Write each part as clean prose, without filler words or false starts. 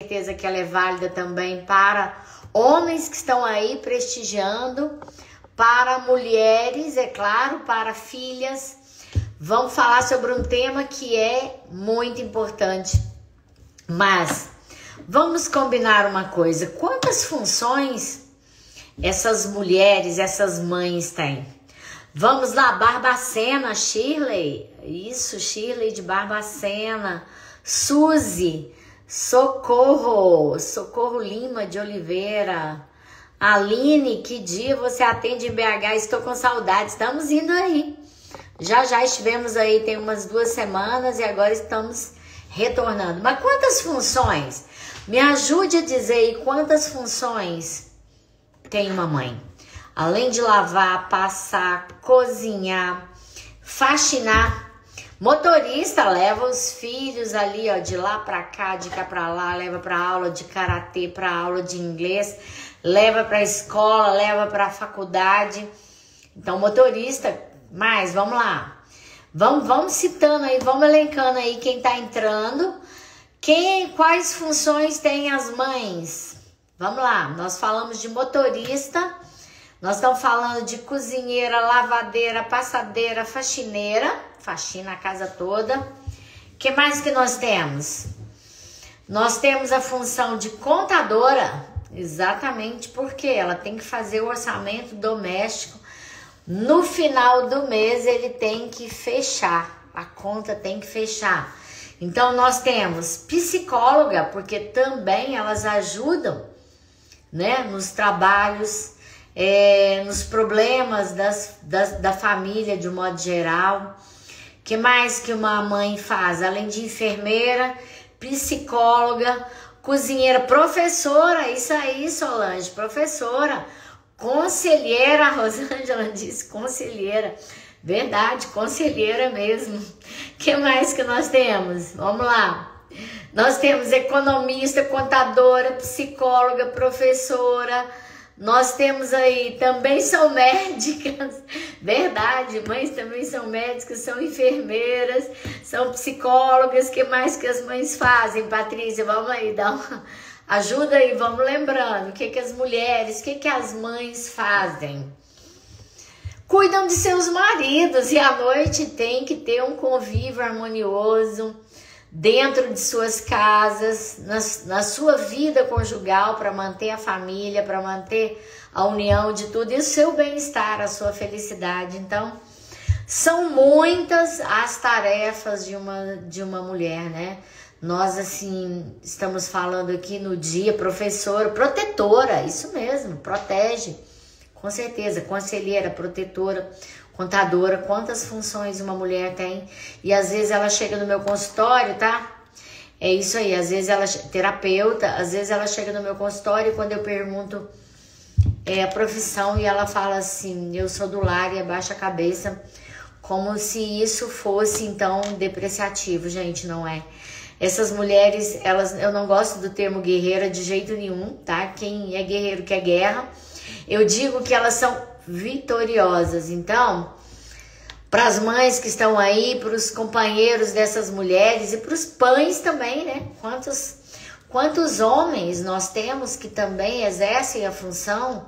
certeza que ela é válida também para homens que estão aí prestigiando, para mulheres, é claro, para filhas. Vamos falar sobre um tema que é muito importante, mas vamos combinar uma coisa: quantas funções essas mulheres, essas mães têm? Vamos lá, Barbacena, Shirley, isso, Shirley de Barbacena, Suzy, Socorro Lima de Oliveira, Aline, que dia você atende em BH? Estou com saudade, estamos indo aí. Já estivemos aí tem umas 2 semanas e agora estamos retornando. Mas quantas funções? Me ajude a dizer aí quantas funções tem uma mãe. Além de lavar, passar, cozinhar, faxinar. Motorista leva os filhos ali, ó, de lá pra cá, de cá pra lá, leva pra aula de karatê, pra aula de inglês, leva pra escola, leva pra faculdade. Então, motorista... Mas, vamos lá. Vamos citando aí, vamos elencando aí quem tá entrando. Quais funções têm as mães? Vamos lá. Nós falamos de motorista. Nós estamos falando de cozinheira, lavadeira, passadeira, faxineira. Faxina a casa toda. Que mais que nós temos? Nós temos a função de contadora. Exatamente porque ela tem que fazer o orçamento doméstico. No final do mês ele tem que fechar, a conta tem que fechar. Então nós temos psicóloga, porque também elas ajudam, né, nos trabalhos, nos problemas da família de um modo geral. Que mais que uma mãe faz? Além de enfermeira, psicóloga, cozinheira, professora, isso aí, Solange, professora. Conselheira, a Rosângela disse conselheira. Verdade, conselheira mesmo. Que mais que nós temos? Vamos lá. Nós temos economista, contadora, psicóloga, professora. Nós temos aí, também são médicas. Verdade, mães também são médicas, são enfermeiras, são psicólogas. Que mais que as mães fazem, Patrícia? Vamos aí, dá uma... Ajuda aí, vamos lembrando, o que as mulheres, o que as mães fazem? Cuidam de seus maridos e à noite tem que ter um convívio harmonioso dentro de suas casas, na sua vida conjugal, para manter a família, para manter a união de tudo e o seu bem-estar, a sua felicidade. Então, são muitas as tarefas de uma mulher, né? Nós, assim, estamos falando aqui no dia, professora, protetora, isso mesmo, protege, com certeza, conselheira, protetora, contadora, quantas funções uma mulher tem. E às vezes ela chega no meu consultório, tá? É isso aí, às vezes ela, terapeuta, às vezes ela chega no meu consultório e quando eu pergunto a profissão e ela fala assim, eu sou do lar e abaixa a cabeça, como se isso fosse, então, depreciativo, gente, não é? Essas mulheres, eu não gosto do termo guerreira de jeito nenhum, tá? Quem é guerreiro quer guerra. Eu digo que elas são vitoriosas. Então, para as mães que estão aí, para os companheiros dessas mulheres e para os pães também, né? Quantos homens nós temos que também exercem a função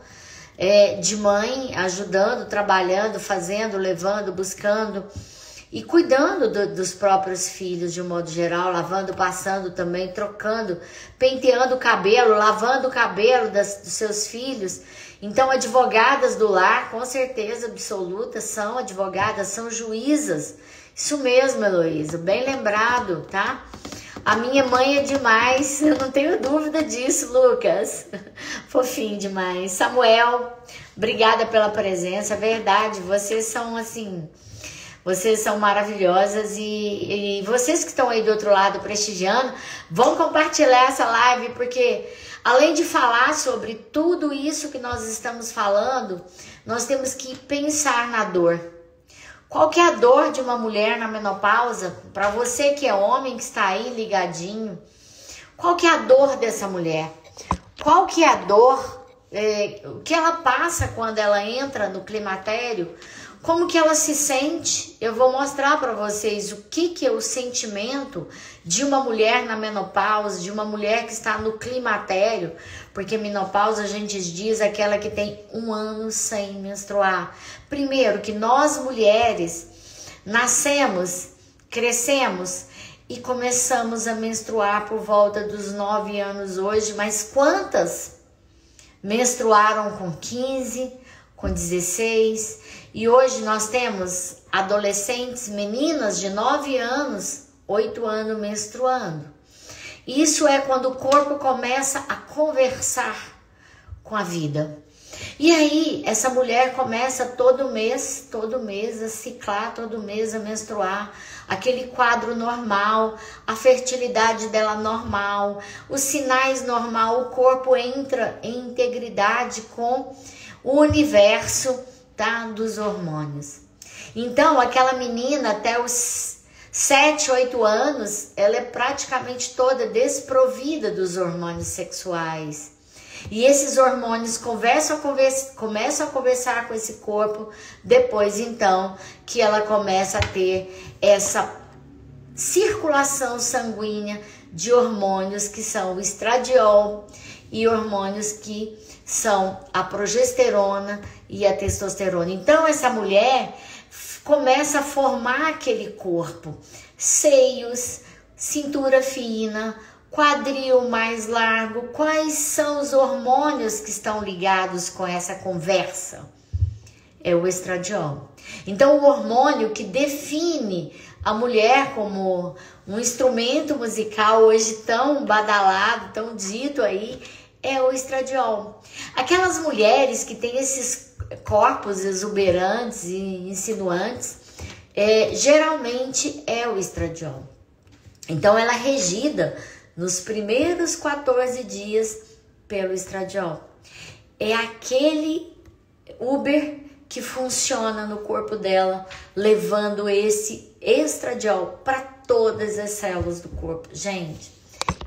de mãe, ajudando, trabalhando, fazendo, levando, buscando... E cuidando dos próprios filhos de um modo geral, lavando, passando também, trocando, penteando o cabelo, lavando o cabelo dos seus filhos. Então, advogadas do lar, com certeza absoluta, são advogadas, são juízas. Isso mesmo, Heloísa, bem lembrado, tá? A minha mãe é demais, eu não tenho dúvida disso, Lucas. Fofinho demais. Samuel, obrigada pela presença, é verdade, vocês são assim... Vocês são maravilhosas e vocês que estão aí do outro lado prestigiando, vão compartilhar essa live, porque além de falar sobre tudo isso que nós estamos falando, nós temos que pensar na dor. Qual que é a dor de uma mulher na menopausa? Para você que é homem, que está aí ligadinho, qual que é a dor dessa mulher? Qual que é a dor, o que ela passa quando ela entra no climatério? Como que ela se sente? Eu vou mostrar para vocês o que é o sentimento de uma mulher na menopausa, de uma mulher que está no climatério, porque menopausa a gente diz aquela que tem 1 ano sem menstruar. Primeiro, que nós mulheres nascemos, crescemos e começamos a menstruar por volta dos 9 anos hoje, mas quantas menstruaram com 15, com 16, e hoje nós temos adolescentes, meninas de 9 anos, 8 anos menstruando. Isso é quando o corpo começa a conversar com a vida. E aí, essa mulher começa todo mês a ciclar, todo mês a menstruar, aquele quadro normal, a fertilidade dela normal, os sinais normal, o corpo entra em integridade com o universo, tá, dos hormônios. Então, aquela menina até os 7, 8 anos, ela é praticamente toda desprovida dos hormônios sexuais. E esses hormônios começam a conversar com esse corpo, depois então que ela começa a ter essa circulação sanguínea de hormônios que são o estradiol e hormônios que são a progesterona e a testosterona. Então essa mulher começa a formar aquele corpo, seios, cintura fina, quadril mais largo. Quais são os hormônios que estão ligados com essa conversa? É o estradiol. Então o hormônio que define a mulher como um instrumento musical hoje tão badalado, tão dito aí, é o estradiol. Aquelas mulheres que têm esses corpos exuberantes e insinuantes, geralmente é o estradiol. Então ela é regida nos primeiros 14 dias pelo estradiol. É aquele Uber que funciona no corpo dela, levando esse estradiol para todas as células do corpo. Gente,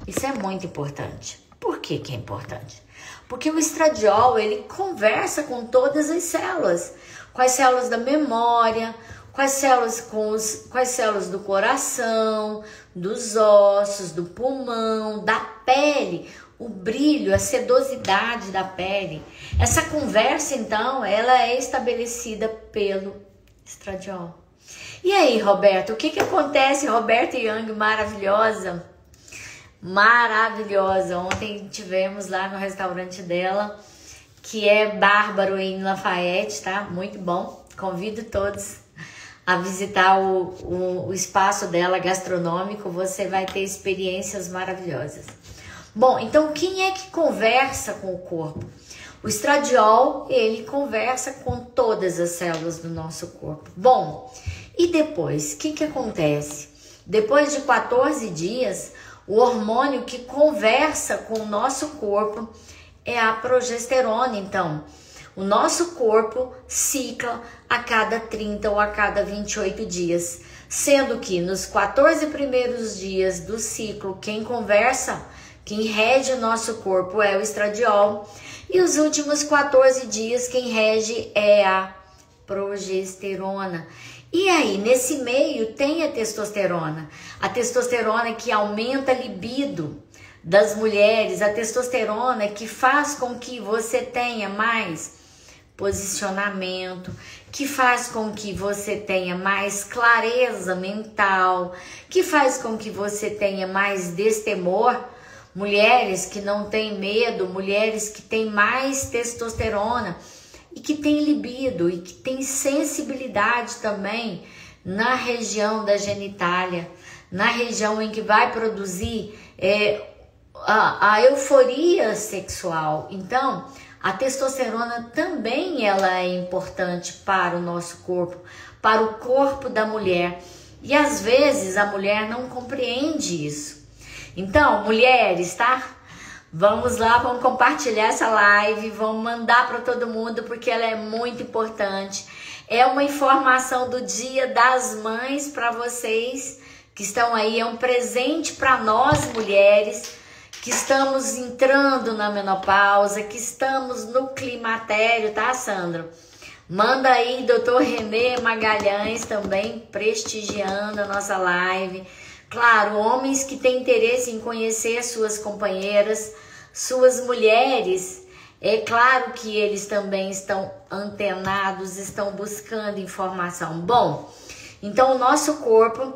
isso é muito importante. Por que que é importante? Porque o estradiol, ele conversa com todas as células. Com as células da memória, quais células do coração, dos ossos, do pulmão, da pele, o brilho, a sedosidade da pele. Essa conversa, então, ela é estabelecida pelo estradiol. E aí, Roberta, o que acontece? Roberta Young, maravilhosa. Maravilhosa. Ontem tivemos lá no restaurante dela, que é bárbaro em Lafayette, tá? Muito bom. Convido todos a visitar o espaço dela gastronômico. Você vai ter experiências maravilhosas. Bom, então quem é que conversa com o corpo? O estradiol, ele conversa com todas as células do nosso corpo. Bom, e depois, o que acontece? Depois de 14 dias, o hormônio que conversa com o nosso corpo é a progesterona. Então, o nosso corpo cicla a cada 30 ou a cada 28 dias, sendo que nos 14 primeiros dias do ciclo, quem conversa, quem rege o nosso corpo é o estradiol, e os últimos 14 dias quem rege é a progesterona. E aí, nesse meio tem a testosterona que aumenta a libido das mulheres, a testosterona que faz com que você tenha mais posicionamento, que faz com que você tenha mais clareza mental, que faz com que você tenha mais destemor. Mulheres que não têm medo, mulheres que têm mais testosterona e que têm libido e que têm sensibilidade também na região da genitália, na região em que vai produzir a euforia sexual. Então, a testosterona também ela é importante para o nosso corpo, para o corpo da mulher. E às vezes a mulher não compreende isso. Então, mulheres, tá? Vamos lá, vamos compartilhar essa live, vamos mandar para todo mundo porque ela é muito importante. É uma informação do Dia das Mães para vocês que estão aí, é um presente para nós mulheres que estamos entrando na menopausa, que estamos no climatério, tá, Sandra? Manda aí, doutor Renê Magalhães, também prestigiando a nossa live. Claro, homens que têm interesse em conhecer suas companheiras, suas mulheres, é claro que eles também estão antenados, estão buscando informação. Bom, então o nosso corpo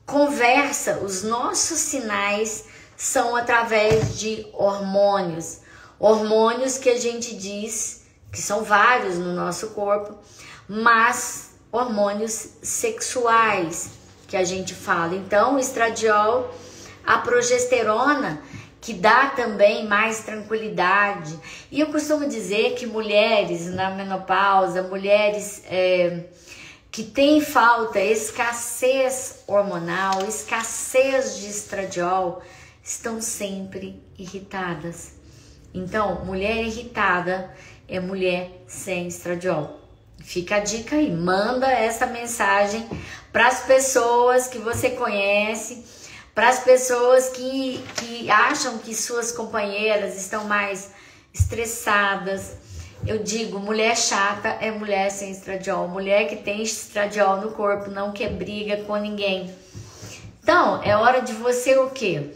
conversa, os nossos sinais são através de hormônios. Hormônios que a gente diz que são vários no nosso corpo, mas hormônios sexuais que a gente fala. Então, o estradiol, a progesterona, que dá também mais tranquilidade. E eu costumo dizer que mulheres na menopausa, mulheres que têm falta, escassez hormonal, escassez de estradiol, estão sempre irritadas. Então, mulher irritada é mulher sem estradiol. Fica a dica aí, manda essa mensagem para as pessoas que você conhece, para as pessoas que acham que suas companheiras estão mais estressadas. Eu digo, mulher chata é mulher sem estradiol. Mulher que tem estradiol no corpo não quer briga com ninguém. Então, é hora de você o quê?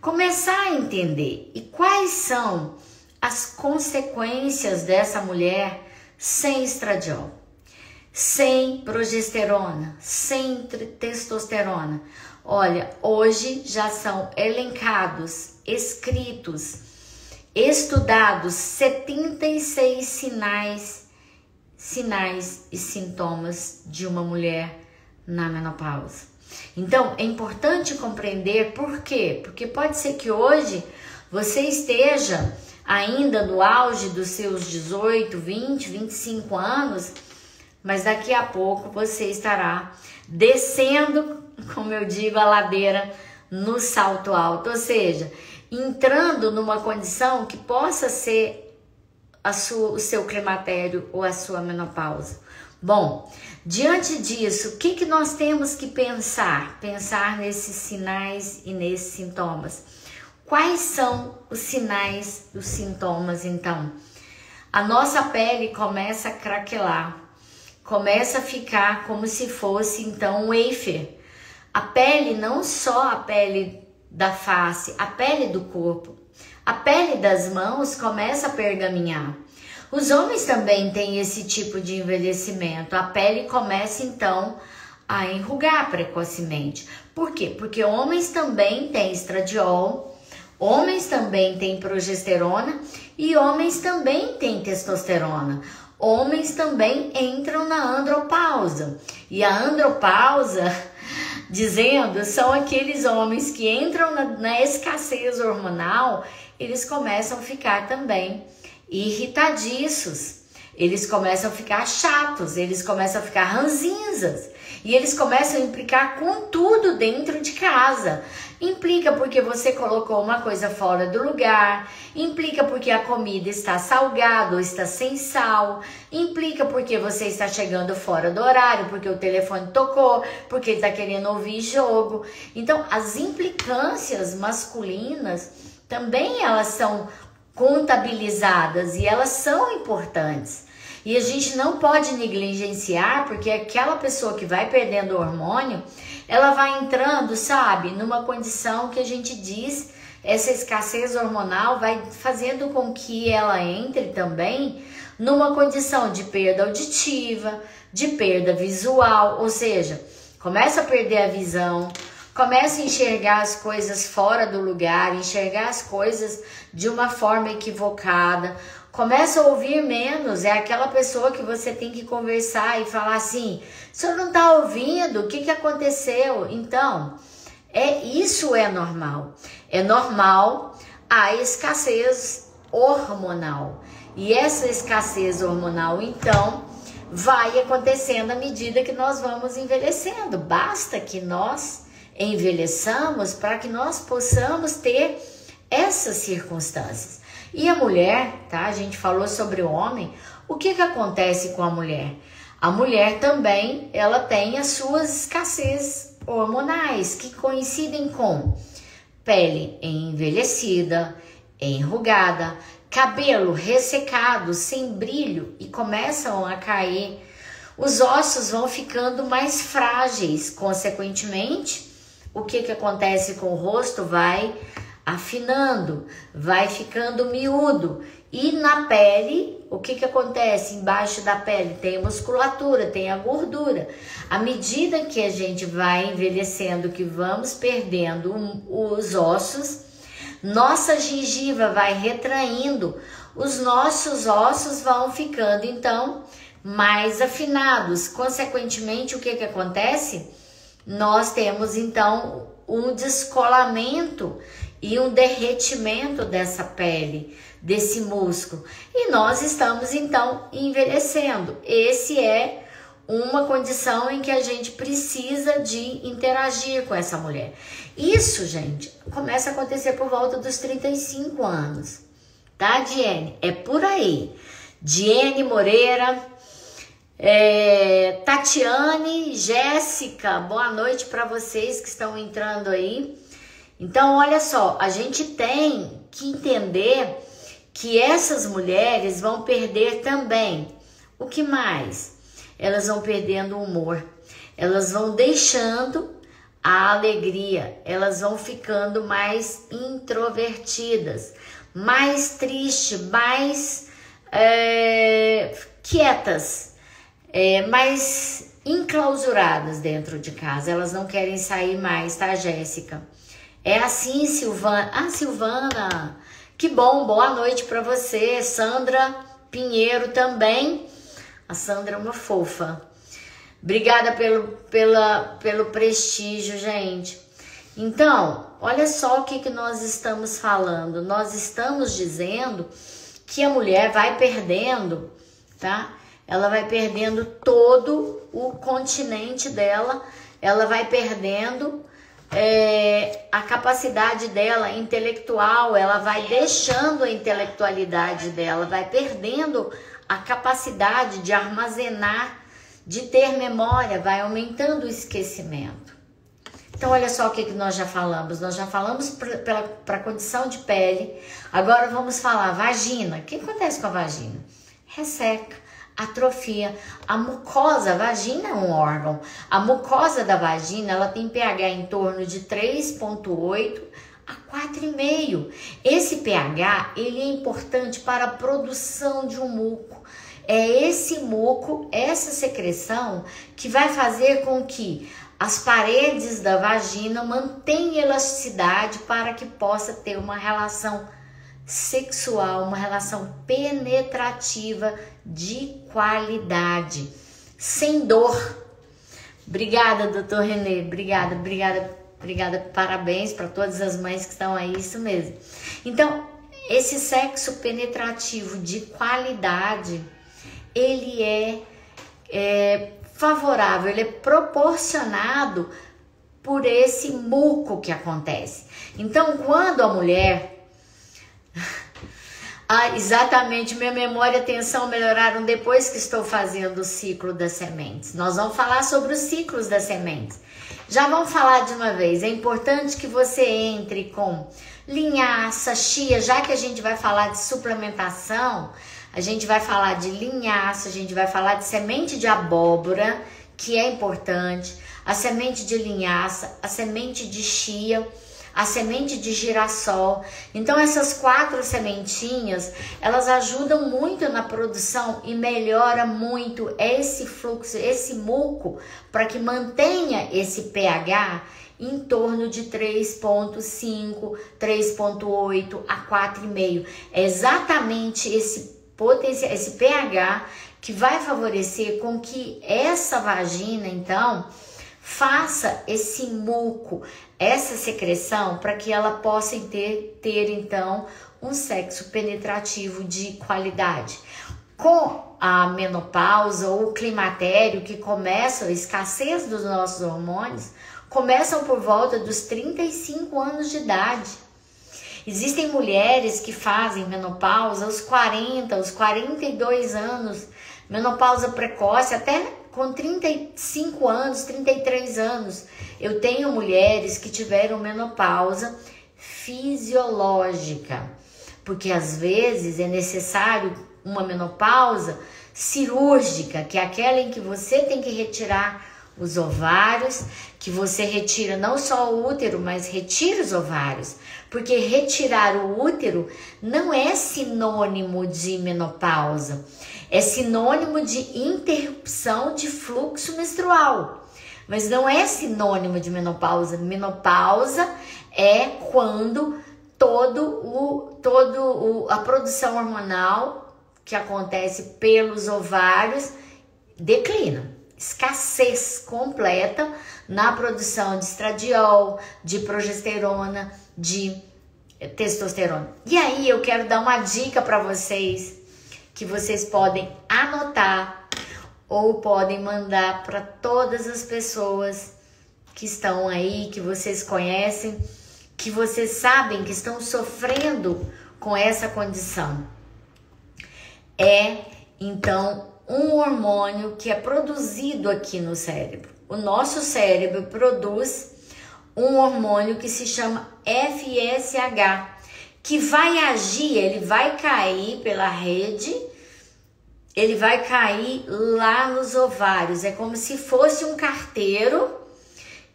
Começar a entender. E quais são as consequências dessa mulher sem estradiol, sem progesterona, sem testosterona? Olha, hoje já são elencados, escritos, estudados 76 sinais e sintomas de uma mulher na menopausa. Então, é importante compreender por quê? Porque pode ser que hoje você esteja ainda no auge dos seus 18, 20, 25 anos, mas daqui a pouco você estará descendo, como eu digo, a ladeira no salto alto, ou seja, entrando numa condição que possa ser o seu climatério ou a sua menopausa. Bom, diante disso, o que nós temos que pensar? Pensar nesses sinais e nesses sintomas. Quais são os sinais, os sintomas, então? A nossa pele começa a craquelar, começa a ficar como se fosse, então, um wafer. A pele, não só a pele da face, a pele do corpo, a pele das mãos começa a pergaminhar. Os homens também têm esse tipo de envelhecimento. A pele começa, então, a enrugar precocemente. Por quê? Porque homens também têm estradiol, homens também têm progesterona e homens também têm testosterona. Homens também entram na andropausa. E a andropausa, dizendo, são aqueles homens que entram na escassez hormonal, eles começam a ficar também irritadiços, eles começam a ficar chatos, eles começam a ficar ranzinzas e eles começam a implicar com tudo dentro de casa. Implica porque você colocou uma coisa fora do lugar, implica porque a comida está salgada ou está sem sal, implica porque você está chegando fora do horário, porque o telefone tocou, porque está querendo ouvir jogo. Então, as implicâncias masculinas também elas são contabilizadas e elas são importantes. E a gente não pode negligenciar, porque aquela pessoa que vai perdendo o hormônio, ela vai entrando, sabe, numa condição que a gente diz, essa escassez hormonal vai fazendo com que ela entre também numa condição de perda auditiva, de perda visual, ou seja, começa a perder a visão, começa a enxergar as coisas fora do lugar, enxergar as coisas de uma forma equivocada, começa a ouvir menos, é aquela pessoa que você tem que conversar e falar assim, o senhor não está ouvindo, o que aconteceu? Então, isso é normal a escassez hormonal, e essa escassez hormonal, então, vai acontecendo à medida que nós vamos envelhecendo, basta que nós envelheçamos para que nós possamos ter essas circunstâncias. E a mulher, tá? A gente falou sobre o homem. O que acontece com a mulher? A mulher também, ela tem as suas escassez hormonais, que coincidem com pele envelhecida, enrugada, cabelo ressecado, sem brilho e começam a cair. Os ossos vão ficando mais frágeis, consequentemente, o que acontece com o rosto? Vai afinando, vai ficando miúdo. E na pele, o que acontece? Embaixo da pele tem a musculatura, tem a gordura. À medida que a gente vai envelhecendo, que vamos perdendo os ossos, nossa gengiva vai retraindo, os nossos ossos vão ficando, então, mais afinados. Consequentemente, o que acontece? Nós temos, então, um descolamento e um derretimento dessa pele, desse músculo. E nós estamos, então, envelhecendo. Esse é uma condição em que a gente precisa de interagir com essa mulher. Isso, gente, começa a acontecer por volta dos 35 anos. Tá, Diene? É por aí. Diene Moreira, Tatiane, Jéssica, boa noite para vocês que estão entrando aí. Então, olha só, a gente tem que entender que essas mulheres vão perder também. O que mais? Elas vão perdendo o humor, elas vão deixando a alegria, elas vão ficando mais introvertidas, mais tristes, mais quietas, mais enclausuradas dentro de casa. Elas não querem sair mais, tá, Jéssica? É assim, Silvana. Ah, Silvana, que bom, boa noite para você. Sandra Pinheiro também. A Sandra é uma fofa. Obrigada pelo prestígio, gente. Então, olha só o que nós estamos falando. Nós estamos dizendo que a mulher vai perdendo, tá? Ela vai perdendo todo o continente dela. Ela vai perdendo a capacidade dela intelectual. Ela vai deixando a intelectualidade dela, vai perdendo a capacidade de armazenar, de ter memória, vai aumentando o esquecimento. Então, olha só o que nós já falamos. Nós já falamos para a condição de pele. Agora vamos falar vagina. O que acontece com a vagina? Resseca, atrofia. A mucosa, a vagina é um órgão. A mucosa da vagina, ela tem pH em torno de 3,8 a 4,5. Esse pH, ele é importante para a produção de um muco. É esse muco, essa secreção, que vai fazer com que as paredes da vagina mantenham elasticidade para que possa ter uma relação sexual, uma relação penetrativa de qualidade, sem dor. Obrigada, doutor Renê, obrigada, parabéns para todas as mães que estão aí, isso mesmo. Então, esse sexo penetrativo de qualidade, ele é favorável, ele é proporcionado por esse muco que acontece. Então, quando a mulher... exatamente, minha memória e atenção melhoraram depois que estou fazendo o ciclo das sementes. Nós vamos falar sobre os ciclos das sementes. Já vamos falar de uma vez. É importante que você entre com linhaça, chia, já que a gente vai falar de suplementação, a gente vai falar de linhaça, a gente vai falar de semente de abóbora, que é importante, a semente de linhaça, a semente de chia, a semente de girassol. Então essas 4 sementinhas, elas ajudam muito na produção e melhora muito esse fluxo, esse muco, para que mantenha esse pH em torno de 3,5, 3,8 a 4,5. É exatamente esse potencial, esse pH que vai favorecer com que essa vagina, então, faça esse muco, essa secreção, para que ela possa ter então um sexo penetrativo de qualidade. Com a menopausa ou o climatério, que começa a escassez dos nossos hormônios, começam por volta dos 35 anos de idade. Existem mulheres que fazem menopausa aos 40, aos 42 anos, menopausa precoce, até com 35 anos, 33 anos. Eu tenho mulheres que tiveram menopausa fisiológica, porque às vezes é necessário uma menopausa cirúrgica, que é aquela em que você tem que retirar os ovários, que você retira não só o útero, mas retira os ovários, porque retirar o útero não é sinônimo de menopausa, é sinônimo de interrupção de fluxo menstrual, mas não é sinônimo de menopausa. Menopausa é quando a produção hormonal que acontece pelos ovários declina. Escassez completa na produção de estradiol, de progesterona, de testosterona. E aí eu quero dar uma dica para vocês, que vocês podem anotar ou podem mandar para todas as pessoas que estão aí, que vocês conhecem, que vocês sabem que estão sofrendo com essa condição. É, então, um hormônio que é produzido aqui no cérebro. O nosso cérebro produz um hormônio que se chama FSH, que vai agir, ele vai cair pela rede, ele vai cair lá nos ovários. É como se fosse um carteiro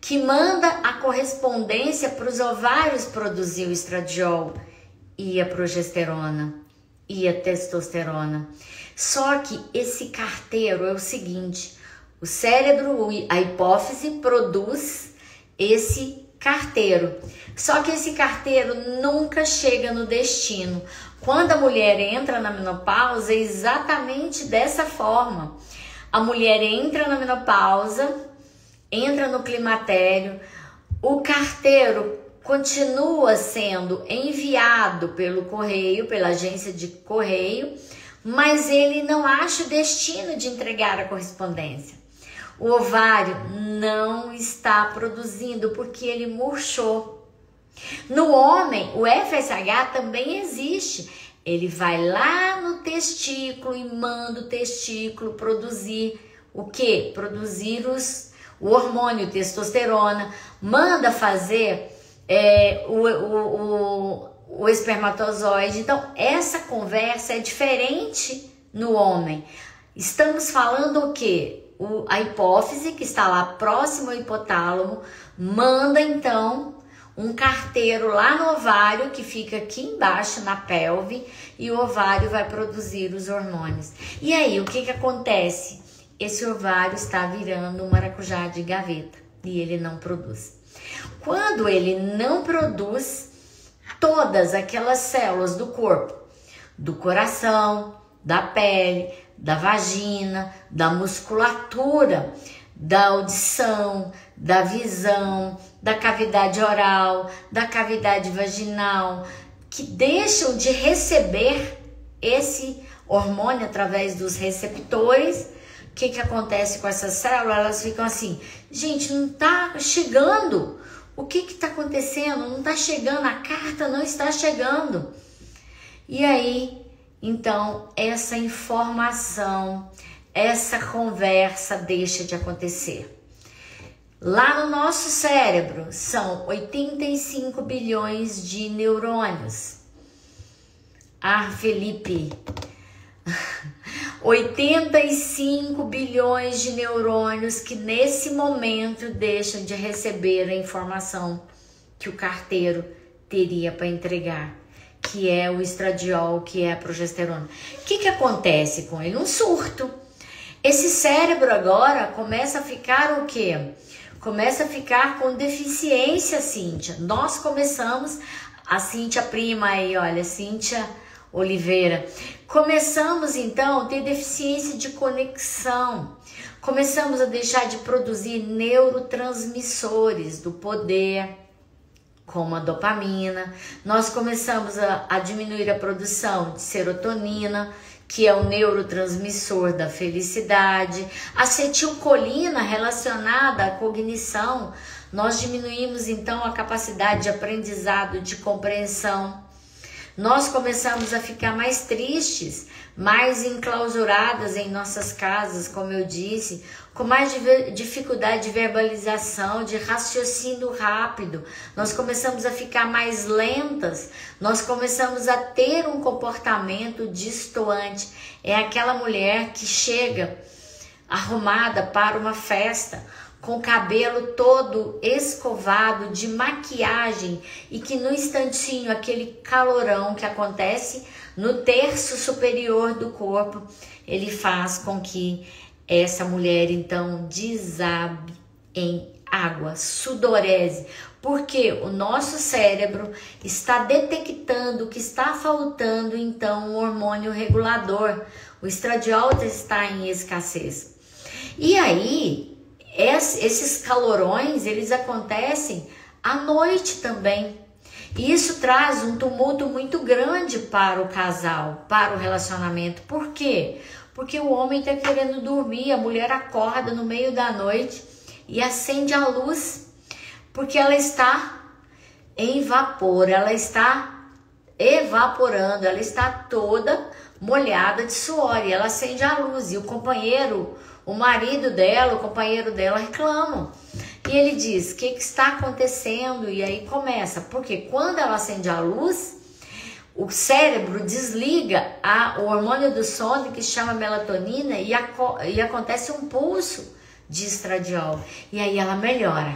que manda a correspondência para os ovários produzir o estradiol e a progesterona e a testosterona. Só que esse carteiro é o seguinte: o cérebro, a hipófise, produz esse carteiro. Só que esse carteiro nunca chega no destino. Quando a mulher entra na menopausa, é exatamente dessa forma. A mulher entra na menopausa, entra no climatério, o carteiro continua sendo enviado pelo correio, pela agência de correio, mas ele não acha o destino de entregar a correspondência. O ovário não está produzindo porque ele murchou. No homem, o FSH também existe. Ele vai lá no testículo e manda o testículo produzir o quê? Produzir o hormônio testosterona, manda fazer o espermatozoide. Então, essa conversa é diferente no homem. Estamos falando o quê? A hipófise, que está lá próximo ao hipotálamo, manda então um carteiro lá no ovário, que fica aqui embaixo na pelve, e o ovário vai produzir os hormônios. E aí, o que acontece? Esse ovário está virando um maracujá de gaveta e ele não produz. Quando ele não produz, todas aquelas células do corpo, do coração, da pele, da vagina, da musculatura, da audição, da visão, da cavidade oral, da cavidade vaginal, que deixam de receber esse hormônio através dos receptores. O que acontece com essas células? Elas ficam assim: gente, não tá chegando. O que está acontecendo? Não está chegando, a carta não está chegando. E aí, então, essa informação, essa conversa deixa de acontecer. Lá no nosso cérebro são 85 bilhões de neurônios. Ah, Felipe, 85 bilhões de neurônios que nesse momento deixam de receber a informação que o carteiro teria para entregar, que é o estradiol, que é a progesterona. O que acontece com ele? Um surto. Esse cérebro agora começa a ficar o quê? Começa a ficar com deficiência, Cíntia. Nós começamos, a Cíntia prima aí, olha, Cíntia Oliveira. Começamos então a ter deficiência de conexão. Começamos a deixar de produzir neurotransmissores do poder, como a dopamina. Nós começamos a diminuir a produção de serotonina, que é o neurotransmissor da felicidade. Acetilcolina, relacionada à cognição. Nós diminuímos então a capacidade de aprendizado, de compreensão. Nós começamos a ficar mais tristes, mais enclausuradas em nossas casas, como eu disse, com mais dificuldade de verbalização, de raciocínio rápido. Nós começamos a ficar mais lentas, nós começamos a ter um comportamento destoante. É aquela mulher que chega arrumada para uma festa, com o cabelo todo escovado, de maquiagem, e que no instantinho, aquele calorão que acontece no terço superior do corpo, ele faz com que essa mulher então desabe em água, sudorese, porque o nosso cérebro está detectando que está faltando então um hormônio regulador. O estradiol está em escassez. E aí, esses calorões, eles acontecem à noite também. E isso traz um tumulto muito grande para o casal, para o relacionamento. Por quê? Porque o homem está querendo dormir, a mulher acorda no meio da noite e acende a luz, porque ela está em vapor, ela está evaporando, ela está toda molhada de suor, e ela acende a luz, e o companheiro, o marido dela, o companheiro dela reclamam. E ele diz, o que está acontecendo? E aí começa, porque quando ela acende a luz, o cérebro desliga o hormônio do sono, que chama melatonina, e acontece um pulso de estradiol. E aí ela melhora.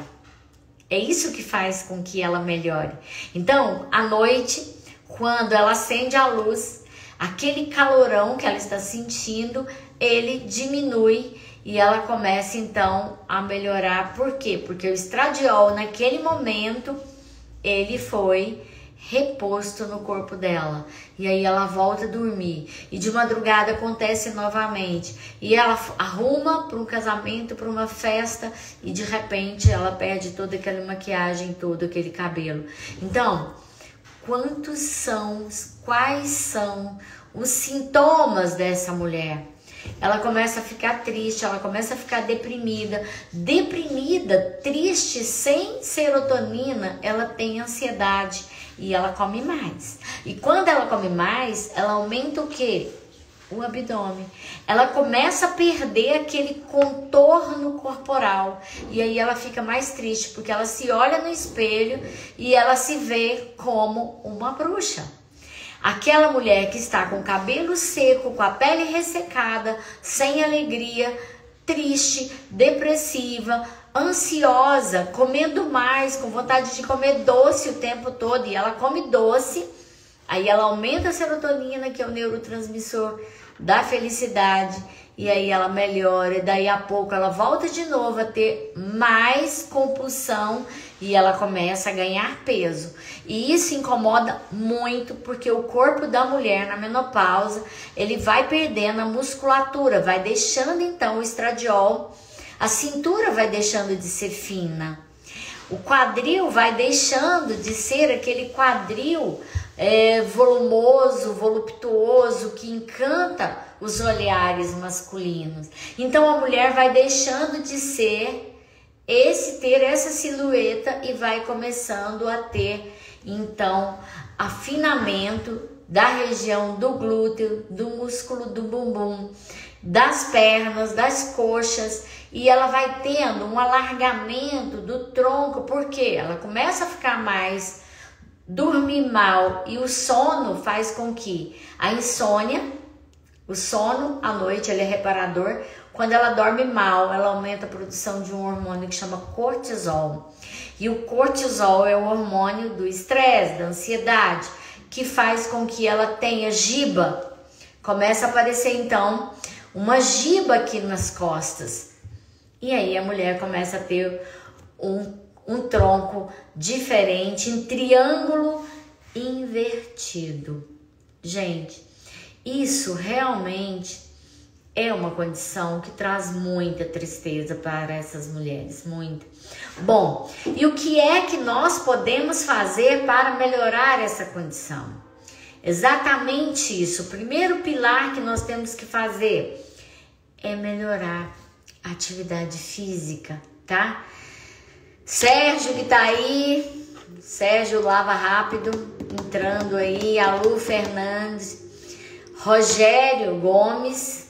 É isso que faz com que ela melhore. Então, à noite, quando ela acende a luz, aquele calorão que ela está sentindo, ele diminui e ela começa então a melhorar. Por quê? Porque o estradiol naquele momento ele foi reposto no corpo dela, e aí ela volta a dormir, e de madrugada acontece novamente, e ela arruma para um casamento, para uma festa, e de repente ela perde toda aquela maquiagem, todo aquele cabelo. Então, quais são os sintomas dessa mulher? Ela começa a ficar triste, ela começa a ficar deprimida, triste, sem serotonina, ela tem ansiedade e ela come mais. E quando ela come mais, ela aumenta o quê? O abdômen. Ela começa a perder aquele contorno corporal, e aí ela fica mais triste, porque ela se olha no espelho e ela se vê como uma bruxa. Aquela mulher que está com o cabelo seco, com a pele ressecada, sem alegria, triste, depressiva, ansiosa, comendo mais, com vontade de comer doce o tempo todo, e ela come doce, aí ela aumenta a serotonina, que é o neurotransmissor da felicidade, e aí ela melhora, e daí a pouco ela volta de novo a ter mais compulsão, e ela começa a ganhar peso. E isso incomoda muito, porque o corpo da mulher na menopausa, ele vai perdendo a musculatura, vai deixando então o estradiol, a cintura vai deixando de ser fina, o quadril vai deixando de ser aquele quadril volumoso, voluptuoso, que encanta os olhares masculinos. Então a mulher vai deixando de ter essa silhueta, e vai começando a ter então afinamento da região do glúteo, do músculo do bumbum, das pernas, das coxas, e ela vai tendo um alargamento do tronco, porque ela começa a ficar mais, dormir mal, e o sono faz com que a insônia, o sono à noite, ele é reparador. Quando ela dorme mal, ela aumenta a produção de um hormônio que chama cortisol. E o cortisol é o hormônio do estresse, da ansiedade, que faz com que ela tenha giba. Começa a aparecer então uma giba aqui nas costas. E aí a mulher começa a ter um tronco diferente, em triângulo invertido. Gente, isso realmente é uma condição que traz muita tristeza para essas mulheres, muita. Bom, e o que é que nós podemos fazer para melhorar essa condição? Exatamente isso. O primeiro pilar que nós temos que fazer é melhorar a atividade física, tá? Sérgio que tá aí, Sérgio lava rápido. entrando aí, a Lu Fernandes, Rogério Gomes,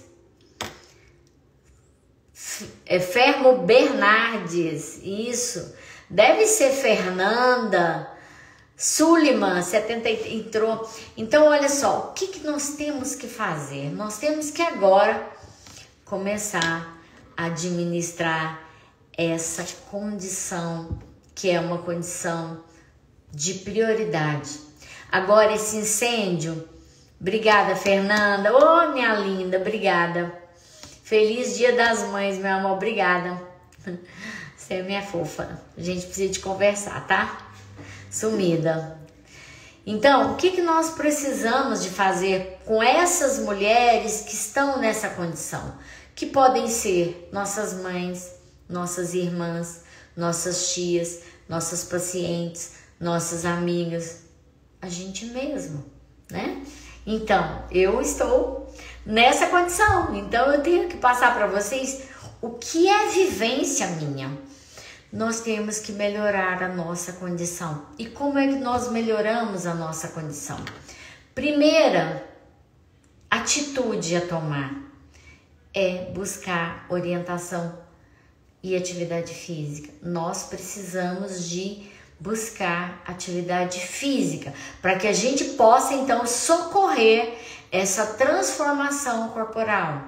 Fermo Bernardes, isso, deve ser Fernanda, Suliman, 70 entrou. Então, olha só, o que nós temos que fazer? Nós temos que agora começar a administrar essa condição, que é uma condição de prioridade. Agora, esse incêndio, obrigada, Fernanda. Ô, minha linda, obrigada. Feliz Dia das Mães, meu amor, obrigada. Você é minha fofa. A gente precisa de conversar, tá? Sumida. Então, o que nós precisamos de fazer com essas mulheres que estão nessa condição? Que podem ser nossas mães, nossas irmãs, nossas tias, nossas pacientes, nossas amigas, a gente mesmo, né? Então, eu estou nessa condição, então eu tenho que passar para vocês o que é vivência minha. Nós temos que melhorar a nossa condição. E como é que nós melhoramos a nossa condição? Primeira atitude a tomar é buscar orientação e atividade física. Nós precisamos de buscar atividade física para que a gente possa então socorrer essa transformação corporal.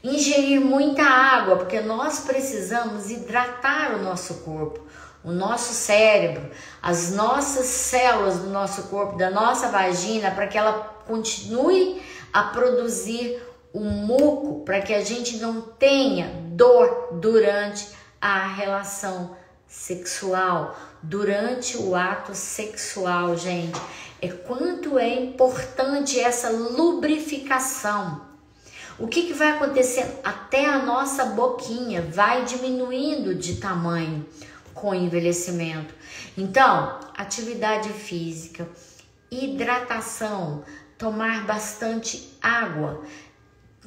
Ingerir muita água, porque nós precisamos hidratar o nosso corpo, o nosso cérebro, as nossas células do nosso corpo, da nossa vagina, para que ela continue a produzir o muco, para que a gente não tenha dor durante a relação sexual, durante o ato sexual, gente. Quanto é importante essa lubrificação. O que vai acontecendo? Até a nossa boquinha vai diminuindo de tamanho com o envelhecimento. Então, atividade física, hidratação, tomar bastante água,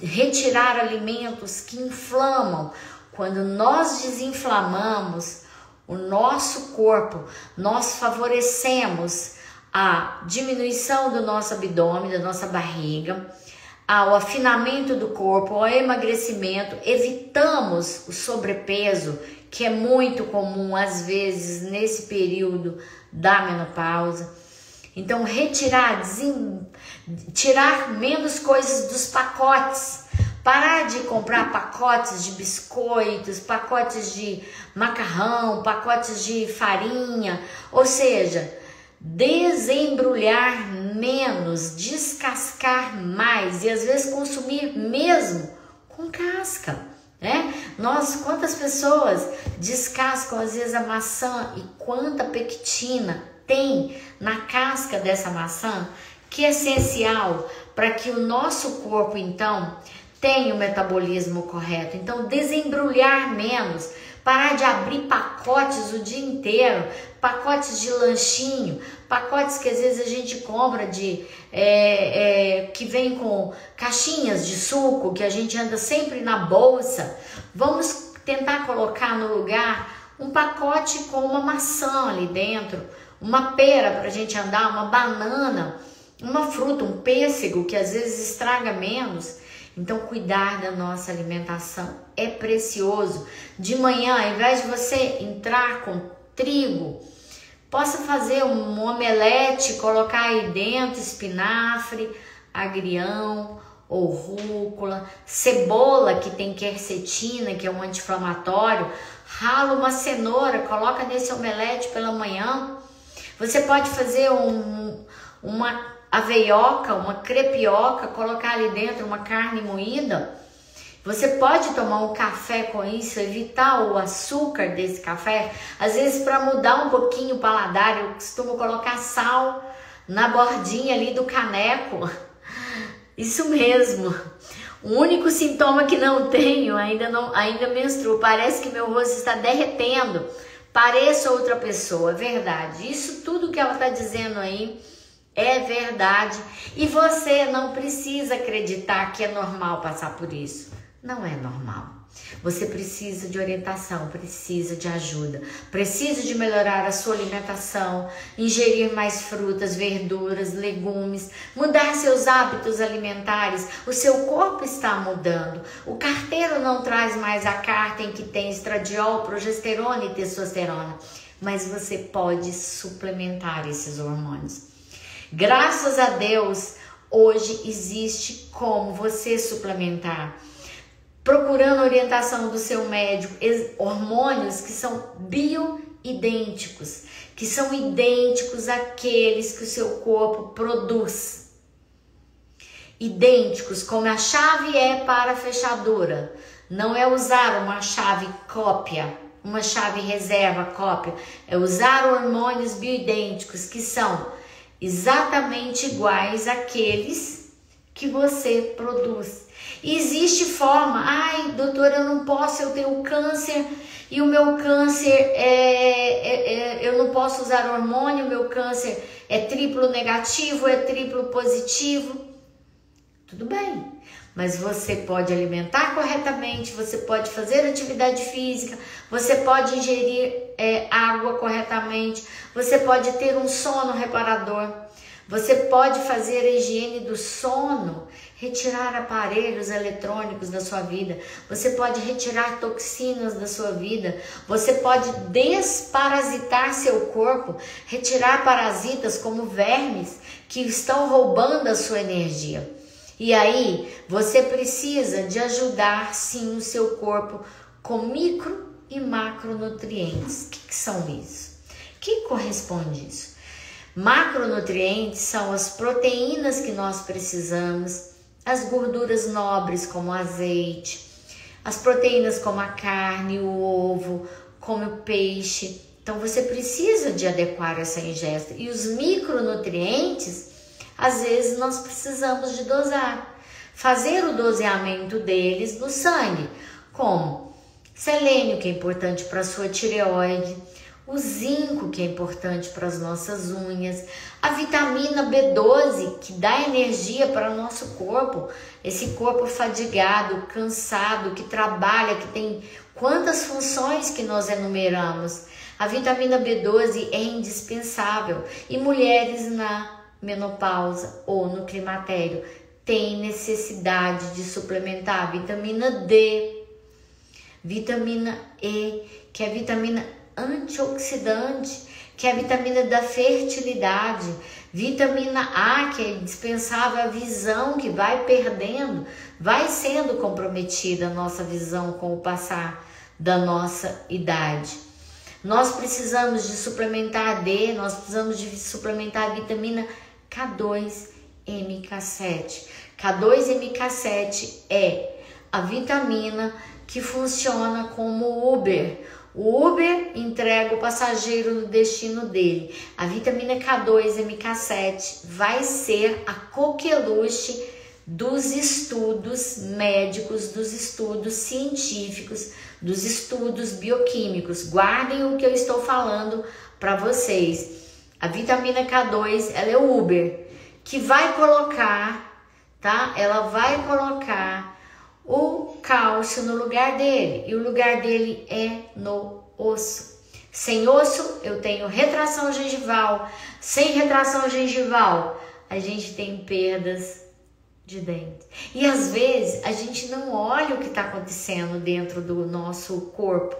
retirar alimentos que inflamam. Quando nós desinflamamos o nosso corpo, nós favorecemos a diminuição do nosso abdômen, da nossa barriga, ao afinamento do corpo, ao emagrecimento, evitamos o sobrepeso, que é muito comum às vezes nesse período da menopausa. Então, tirar menos coisas dos pacotes, parar de comprar pacotes de biscoitos, pacotes de macarrão, pacotes de farinha, ou seja, desembrulhar menos, descascar mais e às vezes consumir mesmo com casca, né? Quantas pessoas descascam às vezes a maçã e quanta pectina tem na casca dessa maçã, que é essencial para que o nosso corpo então tenha o metabolismo correto. Então, desembrulhar menos, parar de abrir pacotes o dia inteiro, pacotes de lanchinho, pacotes que às vezes a gente compra que vem com caixinhas de suco, que a gente anda sempre na bolsa. Vamos tentar colocar no lugar um pacote com uma maçã ali dentro, uma pera para a gente andar, uma banana, uma fruta, um pêssego que às vezes estraga menos. Então, cuidar da nossa alimentação é precioso. De manhã, ao invés de você entrar com trigo, possa fazer um omelete, colocar aí dentro espinafre, agrião ou rúcula, cebola que tem quercetina, que é um anti-inflamatório, rala uma cenoura, coloca nesse omelete pela manhã. Você pode fazer uma aveioca, uma crepioca, colocar ali dentro uma carne moída. Você pode tomar um café com isso, evitar o açúcar desse café. Às vezes, para mudar um pouquinho o paladar, eu costumo colocar sal na bordinha ali do caneco. Isso mesmo. O único sintoma que não tenho, ainda menstruo, parece que meu rosto está derretendo. Pareço outra pessoa, é verdade. Isso tudo que ela está dizendo aí é verdade. E você não precisa acreditar que é normal passar por isso. Não é normal. Você precisa de orientação, precisa de ajuda, precisa de melhorar a sua alimentação, ingerir mais frutas, verduras, legumes, mudar seus hábitos alimentares. O seu corpo está mudando. O carteiro não traz mais a carta em que tem estradiol, progesterona e testosterona, mas você pode suplementar esses hormônios. Graças a Deus, hoje existe como você suplementar. Procurando orientação do seu médico, hormônios que são bioidênticos, que são idênticos àqueles que o seu corpo produz. Idênticos, como a chave é para a fechadura. Não é usar uma chave cópia, uma chave reserva cópia. É usar hormônios bioidênticos, que são exatamente iguais àqueles que você produz. E existe forma, ai doutora, eu não posso, eu tenho câncer e o meu câncer eu não posso usar hormônio, o meu câncer é triplo negativo, é triplo positivo. Tudo bem, mas você pode alimentar corretamente, você pode fazer atividade física, você pode ingerir água corretamente, você pode ter um sono reparador, você pode fazer a higiene do sono, retirar aparelhos eletrônicos da sua vida, você pode retirar toxinas da sua vida, você pode desparasitar seu corpo, retirar parasitas como vermes que estão roubando a sua energia. E aí, você precisa de ajudar sim o seu corpo com micro e macronutrientes. O que são isso? O que corresponde isso? Macronutrientes são as proteínas que nós precisamos, as gorduras nobres como o azeite, as proteínas como a carne, o ovo, como o peixe. Então você precisa de adequar essa ingesta. E os micronutrientes, às vezes nós precisamos de dosar, fazer o doseamento deles no sangue, como selênio, que é importante para a sua tireoide, o zinco, que é importante para as nossas unhas, a vitamina B12, que dá energia para o nosso corpo, esse corpo fadigado, cansado, que trabalha, que tem quantas funções que nós enumeramos. A vitamina B12 é indispensável e mulheres na menopausa ou no climatério têm necessidade de suplementar a vitamina D, vitamina E, que é a vitamina antioxidante, que é a vitamina da fertilidade, vitamina A, que é indispensável a visão, que vai perdendo, vai sendo comprometida a nossa visão com o passar da nossa idade. Nós precisamos de suplementar D, nós precisamos de suplementar a vitamina K2-MK7. K2-MK7 é a vitamina que funciona como Uber. O Uber entrega o passageiro no destino dele. A vitamina K2-MK7 vai ser a coqueluche dos estudos médicos, dos estudos científicos, dos estudos bioquímicos. Guardem o que eu estou falando para vocês. A vitamina K2, ela é o Uber, que vai colocar, tá? Ela vai colocar o cálcio no lugar dele, e o lugar dele é no osso. Sem osso, eu tenho retração gengival. Sem retração gengival, a gente tem perdas de dente. E às vezes, a gente não olha o que está acontecendo dentro do nosso corpo.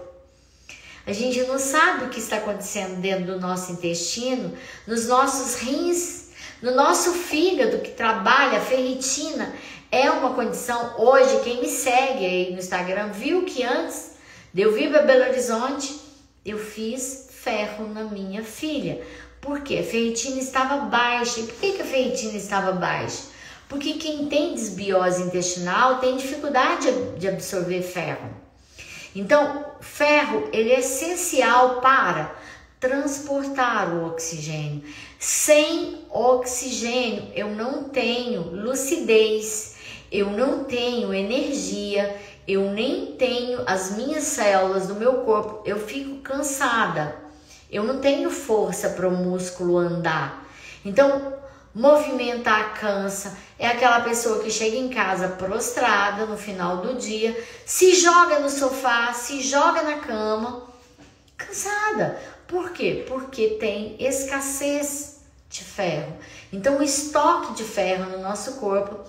A gente não sabe o que está acontecendo dentro do nosso intestino, nos nossos rins, no nosso fígado que trabalha, a ferritina. É uma condição, hoje, quem me segue aí no Instagram viu que antes de eu vir para Belo Horizonte, eu fiz ferro na minha filha. Por quê? A ferritina estava baixa. E por que a ferritina estava baixa? Porque quem tem desbiose intestinal tem dificuldade de absorver ferro. Então, ferro, ele é essencial para transportar o oxigênio. Sem oxigênio, eu não tenho lucidez, eu não tenho energia, eu nem tenho as minhas células do meu corpo, eu fico cansada, eu não tenho força para o músculo andar. Então, Movimentar cansa. É aquela pessoa que chega em casa prostrada no final do dia, se joga no sofá, se joga na cama, cansada. Por quê? Porque tem escassez de ferro. Então, o estoque de ferro no nosso corpo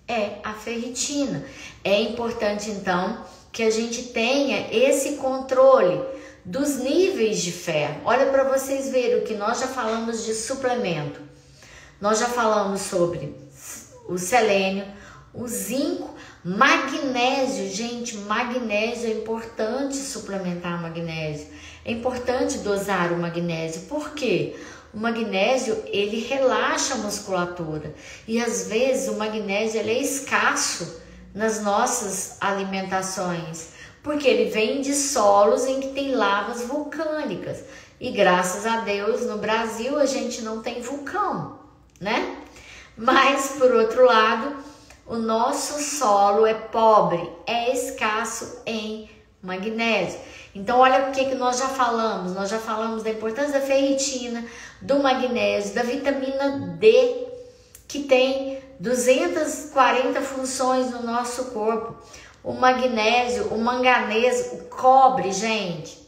é a ferritina. É importante, então, que a gente tenha esse controle dos níveis de ferro. Olha para vocês verem o que nós já falamos de suplemento. Nós já falamos sobre o selênio, o zinco, magnésio. Gente, magnésio é importante suplementar magnésio. É importante dosar o magnésio. Por quê? O magnésio, ele relaxa a musculatura. E às vezes o magnésio ele é escasso nas nossas alimentações. Porque ele vem de solos em que tem lavas vulcânicas. E graças a Deus, no Brasil, a gente não tem vulcão, né? Mas, por outro lado, o nosso solo é pobre, é escasso em magnésio. Então, olha o que nós já falamos. Nós já falamos da importância da ferritina, do magnésio, da vitamina D, que tem 240 funções no nosso corpo. O magnésio, o manganês, o cobre, gente.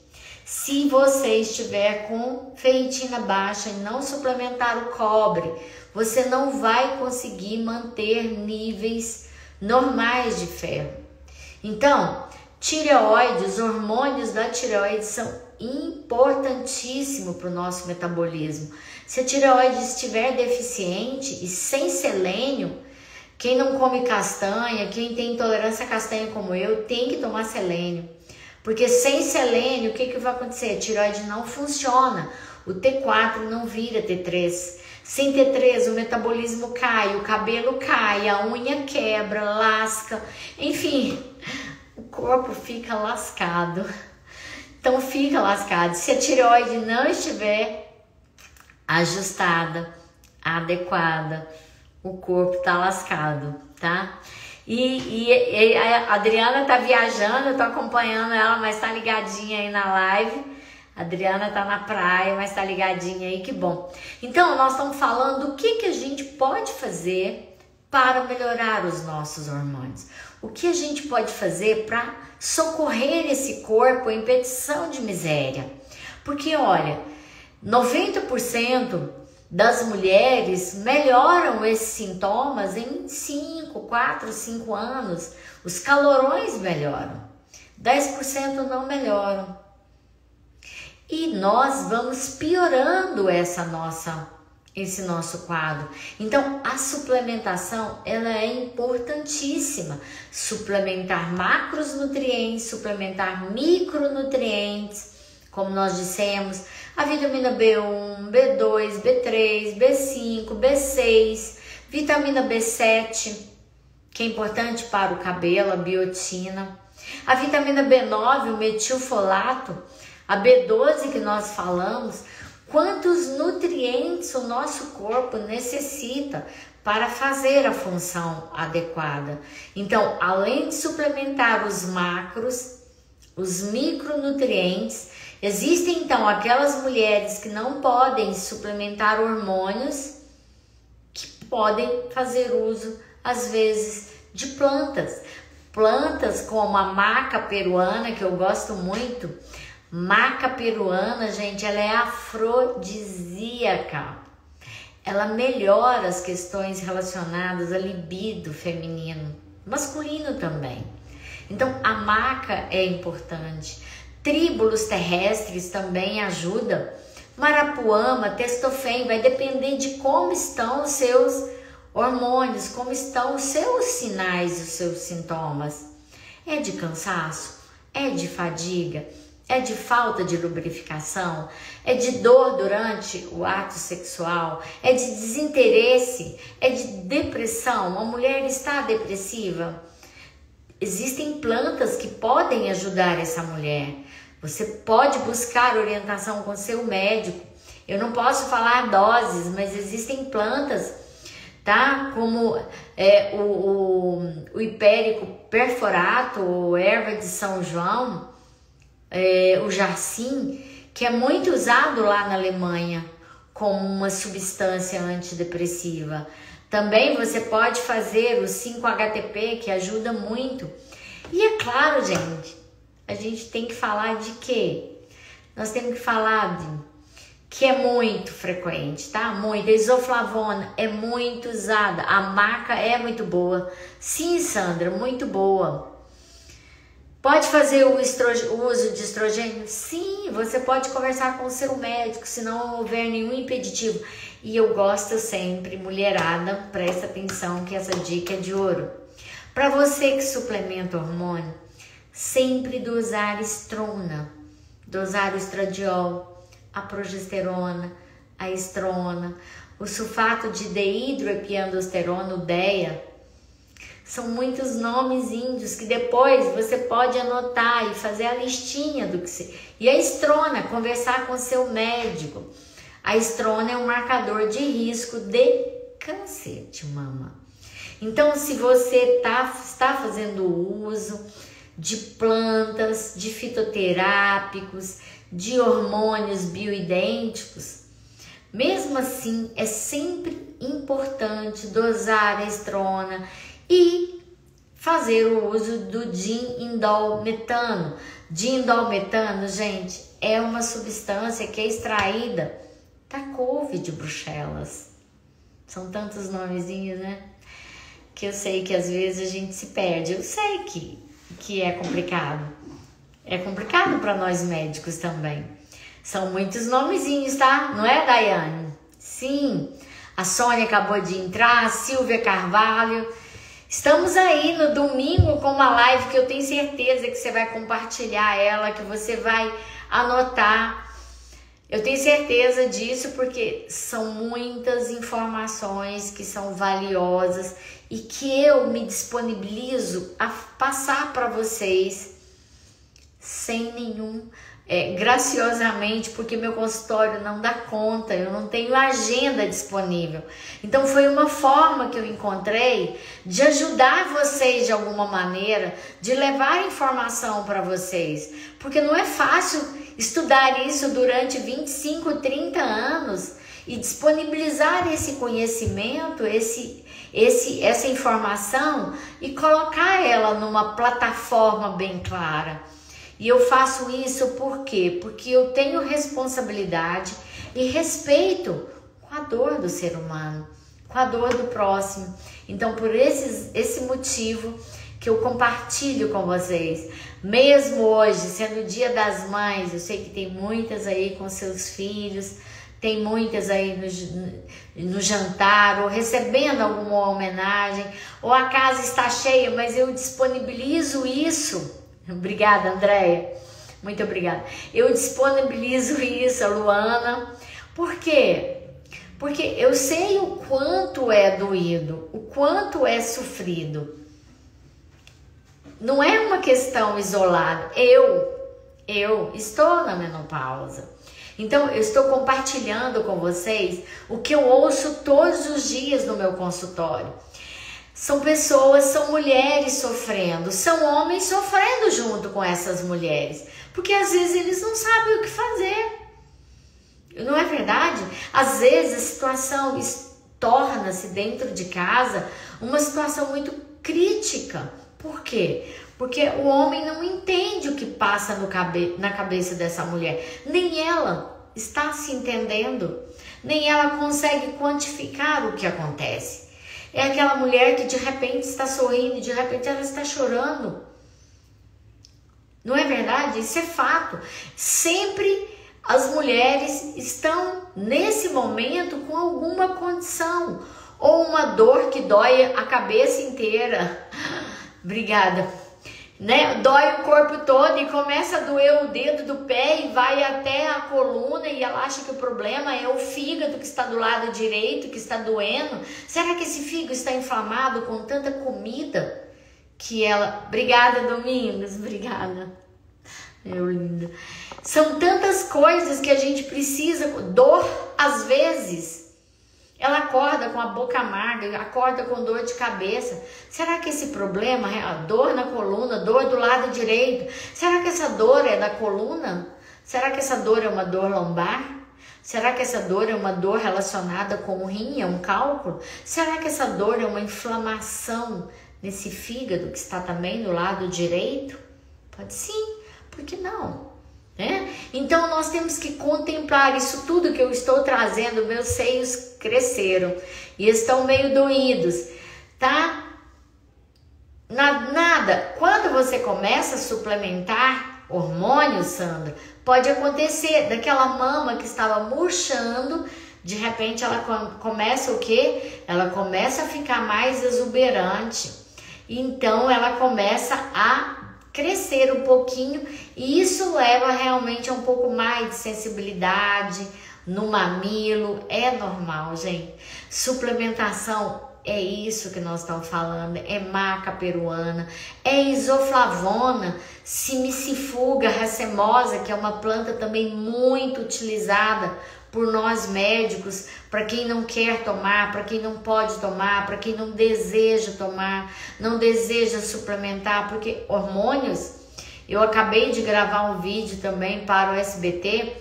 Se você estiver com ferritina baixa e não suplementar o cobre, você não vai conseguir manter níveis normais de ferro. Então, tireoide, os hormônios da tireoide são importantíssimos para o nosso metabolismo. Se a tireoide estiver deficiente e sem selênio, quem não come castanha, quem tem intolerância à castanha como eu, tem que tomar selênio. Porque sem selênio, o que vai acontecer? A tireoide não funciona. O T4 não vira T3. Sem T3, o metabolismo cai, o cabelo cai, a unha quebra, lasca. Enfim, o corpo fica lascado. Então fica lascado. Se a tireoide não estiver ajustada, adequada, o corpo tá lascado, tá? E a Adriana tá viajando, eu tô acompanhando ela, mas tá ligadinha aí na live. A Adriana tá na praia, mas tá ligadinha aí, que bom. Então, nós estamos falando o que a gente pode fazer para melhorar os nossos hormônios. O que a gente pode fazer para socorrer esse corpo em petição de miséria. Porque, olha, 90% das mulheres melhoram esses sintomas em 4, 5 anos. Os calorões melhoram. 10% não melhoram. E nós vamos piorando esse nosso quadro. Então, a suplementação, ela é importantíssima. Suplementar macronutrientes, suplementar micronutrientes, como nós dissemos, a vitamina B1, B2, B3, B5, B6, vitamina B7, que é importante para o cabelo, a biotina, a vitamina B9, o metilfolato, a B12 que nós falamos, quantos nutrientes o nosso corpo necessita para fazer a função adequada. Então, além de suplementar os macros, os micronutrientes, existem então aquelas mulheres que não podem suplementar hormônios, que podem fazer uso, às vezes, de plantas. Plantas como a maca peruana, que eu gosto muito. Maca peruana, gente, ela é afrodisíaca. Ela melhora as questões relacionadas à libido feminino, masculino também. Então, a maca é importante. Tríbulos terrestres também ajuda. Marapuama, testofen, vai depender de como estão os seus hormônios, como estão os seus sinais, os seus sintomas. É de cansaço? É de fadiga? É de falta de lubrificação? É de dor durante o ato sexual? É de desinteresse? É de depressão? A mulher está depressiva? Existem plantas que podem ajudar essa mulher. Você pode buscar orientação com seu médico. Eu não posso falar doses, mas existem plantas, tá? Como o hipérico perforato, erva de São João, o jarsim, que é muito usado lá na Alemanha como uma substância antidepressiva. Também você pode fazer o 5-HTP, que ajuda muito. E é claro, gente, a gente tem que falar de quê? Nós temos que falar de que é muito frequente, tá? Muito. A isoflavona é muito usada. A marca é muito boa. Sim, Sandra, muito boa. Pode fazer o uso de estrogênio? Sim, você pode conversar com o seu médico, se não houver nenhum impeditivo. E eu gosto sempre, mulherada, presta atenção que essa dica é de ouro. Para você que suplementa hormônio, sempre dosar estrona, dosar o estradiol, a progesterona, a estrona, o sulfato de dehidroepiandrosterona, o DEA. São muitos nomes índios que depois você pode anotar e fazer a listinha do que você... E a estrona, conversar com seu médico. A estrona é um marcador de risco de câncer de mama. Então, se você está fazendo uso de plantas, de fitoterápicos, de hormônios bioidênticos, mesmo assim é sempre importante dosar a estrona e fazer o uso do diindolmetano. Diindolmetano, gente, é uma substância que é extraída da couve de Bruxelas. São tantos nomezinhos, né? Que eu sei que às vezes a gente se perde. Eu sei que é complicado. É complicado para nós médicos também. São muitos nomezinhos, tá? Não é, Daiane? Sim. A Sônia acabou de entrar, a Silvia Carvalho. Estamos aí no domingo com uma live que eu tenho certeza que você vai compartilhar ela, que você vai anotar. Eu tenho certeza disso porque são muitas informações que são valiosas e que eu me disponibilizo a passar para vocês sem nenhum, graciosamente, porque meu consultório não dá conta, eu não tenho agenda disponível. Então foi uma forma que eu encontrei de ajudar vocês de alguma maneira, de levar informação para vocês, porque não é fácil estudar isso durante 25, 30 anos e disponibilizar esse conhecimento, essa informação e colocar ela numa plataforma bem clara. E eu faço isso por quê? Porque eu tenho responsabilidade e respeito com a dor do ser humano, com a dor do próximo. Então, por esse motivo que eu compartilho com vocês. Mesmo hoje, sendo o Dia das Mães, eu sei que tem muitas aí com seus filhos, tem muitas aí no jantar, ou recebendo alguma homenagem, ou a casa está cheia, mas eu disponibilizo isso. Obrigada, Andréia. Muito obrigada. Eu disponibilizo isso, a Luana. Por quê? Porque eu sei o quanto é doído, o quanto é sofrido. Não é uma questão isolada. Eu estou na menopausa. Então, eu estou compartilhando com vocês o que eu ouço todos os dias no meu consultório. São pessoas, são mulheres sofrendo, são homens sofrendo junto com essas mulheres, porque às vezes eles não sabem o que fazer. Não é verdade? Às vezes a situação torna-se dentro de casa uma situação muito crítica. Por quê? Porque o homem não entende o que passa na cabeça dessa mulher. Nem ela está se entendendo, nem ela consegue quantificar o que acontece. É aquela mulher que de repente está sorrindo e de repente ela está chorando. Não é verdade? Isso é fato. Sempre as mulheres estão nesse momento com alguma condição ou uma dor que dói a cabeça inteira. Obrigada. Né? Dói o corpo todo e começa a doer o dedo do pé e vai até a coluna e ela acha que o problema é o fígado que está do lado direito, que está doendo. Será que esse fígado está inflamado com tanta comida que ela... Obrigada, Domingos, obrigada. Meu lindo. São tantas coisas que a gente precisa... Dor, às vezes... Ela acorda com a boca amarga, acorda com dor de cabeça. Será que esse problema é a dor na coluna, dor do lado direito? Será que essa dor é da coluna? Será que essa dor é uma dor lombar? Será que essa dor é uma dor relacionada com o rim, é um cálculo? Será que essa dor é uma inflamação nesse fígado que está também do lado direito? Pode sim, por que não? Né? Então nós temos que contemplar isso tudo que eu estou trazendo. Meus seios cresceram e estão meio doídos, tá? Nada. Quando você começa a suplementar hormônios, Sandra, pode acontecer daquela mama que estava murchando, de repente ela começa o quê? Ela começa a ficar mais exuberante. Então ela começa a crescer um pouquinho e isso leva realmente a um pouco mais de sensibilidade no mamilo. É normal, gente. Suplementação é isso que nós estamos falando, é maca peruana, é isoflavona, simicifuga racemosa, que é uma planta também muito utilizada por nós médicos, para quem não quer tomar, para quem não pode tomar, para quem não deseja tomar, não deseja suplementar, porque hormônios, eu acabei de gravar um vídeo também para o SBT,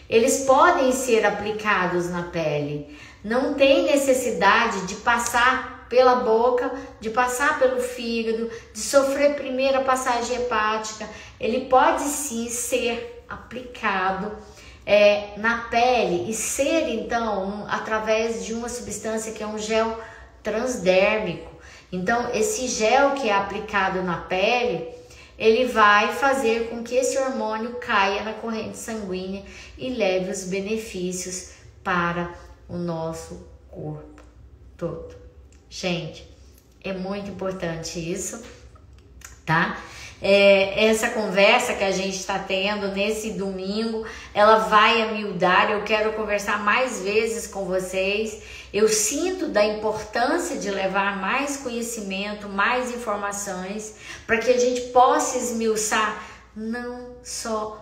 eles podem ser aplicados na pele. Não tem necessidade de passar pela boca, de passar pelo fígado, de sofrer primeira passagem hepática. Ele pode sim ser aplicado na pele e ser então através de uma substância que é um gel transdérmico. Então esse gel que é aplicado na pele, ele vai fazer com que esse hormônio caia na corrente sanguínea e leve os benefícios para o nosso corpo todo. Gente, é muito importante isso, tá? Essa conversa que a gente está tendo nesse domingo, ela vai amiudar. Eu quero conversar mais vezes com vocês. Eu sinto da importância de levar mais conhecimento, mais informações, para que a gente possa esmiuçar não só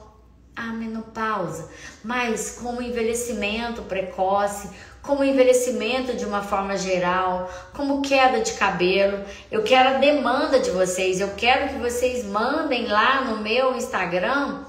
a menopausa, mas como envelhecimento precoce, como envelhecimento de uma forma geral, como queda de cabelo. Eu quero a demanda de vocês, eu quero que vocês mandem lá no meu Instagram